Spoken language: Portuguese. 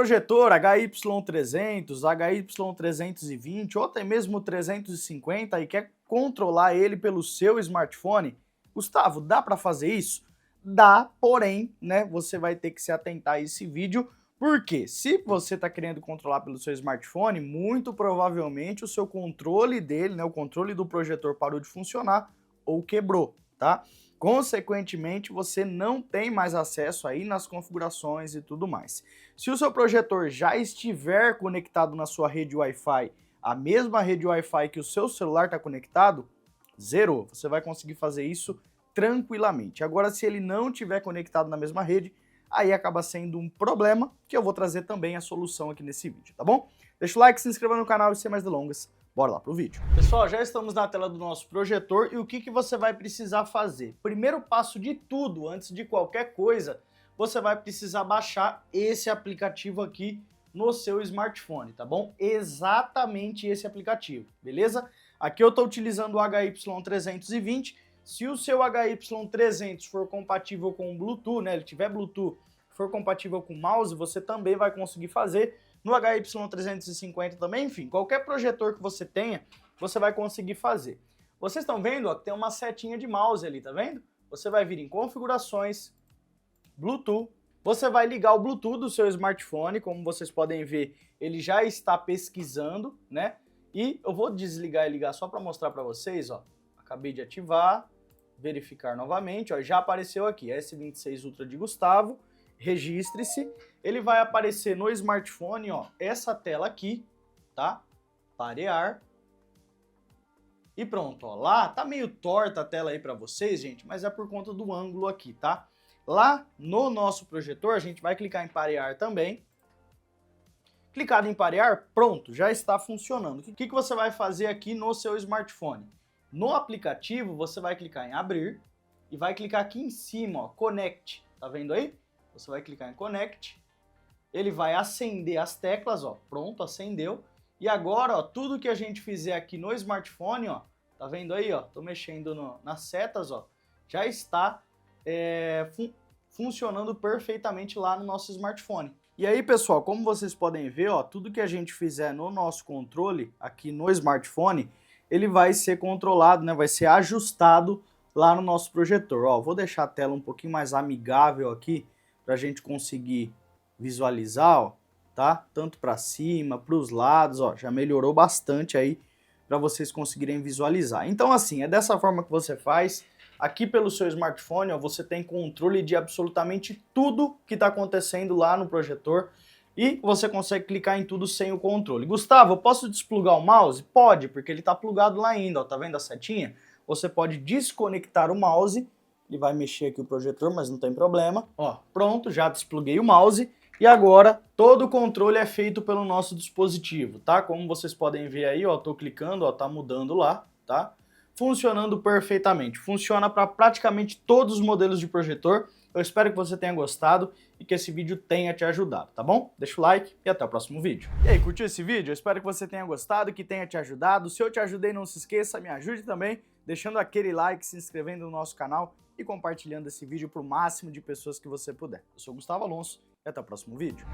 projetor HY300, HY320 ou até mesmo 350 e quer controlar ele pelo seu smartphone, Gustavo, dá para fazer isso? Dá, porém, né, você vai ter que se atentar a esse vídeo, porque se você está querendo controlar pelo seu smartphone, muito provavelmente o seu controle dele, né, o controle do projetor parou de funcionar ou quebrou, tá? Consequentemente, você não tem mais acesso aí nas configurações e tudo mais. Se o seu projetor já estiver conectado na sua rede Wi-Fi, a mesma rede Wi-Fi que o seu celular está conectado, zerou. Você vai conseguir fazer isso tranquilamente. Agora, se ele não estiver conectado na mesma rede, aí acaba sendo um problema, que eu vou trazer também a solução aqui nesse vídeo, tá bom? Deixa o like, se inscreva no canal e sem mais delongas, bora lá pro vídeo. Pessoal, já estamos na tela do nosso projetor e o que você vai precisar fazer? Primeiro passo de tudo, antes de qualquer coisa, você vai precisar baixar esse aplicativo aqui no seu smartphone, tá bom? Exatamente esse aplicativo, beleza? Aqui eu estou utilizando o HY320. Se o seu HY300 for compatível com o Bluetooth, né, ele tiver Bluetooth, for compatível com o mouse, você também vai conseguir fazer. No HY350 também, enfim, qualquer projetor que você tenha, você vai conseguir fazer. Vocês estão vendo, ó, que tem uma setinha de mouse ali, tá vendo? Você vai vir em configurações, Bluetooth, você vai ligar o Bluetooth do seu smartphone, como vocês podem ver, ele já está pesquisando, né? E eu vou desligar e ligar só para mostrar para vocês, ó. Acabei de ativar, verificar novamente, ó, já apareceu aqui, S26 Ultra de Gustavo. Registre-se, ele vai aparecer no smartphone, ó, essa tela aqui, tá? Parear. E pronto, ó, lá tá meio torta a tela aí para vocês, gente, mas é por conta do ângulo aqui, tá? Lá no nosso projetor, a gente vai clicar em parear também. Clicado em parear, pronto, já está funcionando. O que você vai fazer aqui no seu smartphone? No aplicativo, você vai clicar em abrir e vai clicar aqui em cima, ó, Connect, tá vendo aí? Você vai clicar em Connect, ele vai acender as teclas, ó, pronto, acendeu. E agora, ó, tudo que a gente fizer aqui no smartphone, ó, tá vendo aí, ó, tô mexendo nas setas, ó, já está funcionando perfeitamente lá no nosso smartphone. E aí, pessoal, como vocês podem ver, ó, tudo que a gente fizer no nosso controle aqui no smartphone, ele vai ser controlado, né, vai ser ajustado lá no nosso projetor. Ó, vou deixar a tela um pouquinho mais amigável aqui, para a gente conseguir visualizar, ó, tá? Tanto para cima, para os lados, ó, já melhorou bastante aí para vocês conseguirem visualizar. Então, assim, é dessa forma que você faz. Aqui pelo seu smartphone, ó, você tem controle de absolutamente tudo que está acontecendo lá no projetor e você consegue clicar em tudo sem o controle. Gustavo, eu posso desplugar o mouse? Pode, porque ele está plugado lá ainda, ó, tá vendo a setinha? Você pode desconectar o mouse. Ele vai mexer aqui o projetor, mas não tem problema. Ó, pronto, já despluguei o mouse. E agora, todo o controle é feito pelo nosso dispositivo, tá? Como vocês podem ver aí, ó, tô clicando, ó, tá mudando lá, tá? Funcionando perfeitamente. Funciona para praticamente todos os modelos de projetor. Eu espero que você tenha gostado e que esse vídeo tenha te ajudado, tá bom? Deixa o like e até o próximo vídeo. E aí, curtiu esse vídeo? Eu espero que você tenha gostado, que tenha te ajudado. Se eu te ajudei, não se esqueça, me ajude também, deixando aquele like, se inscrevendo no nosso canal e compartilhando esse vídeo para o máximo de pessoas que você puder. Eu sou o Gustavo Alonso e até o próximo vídeo.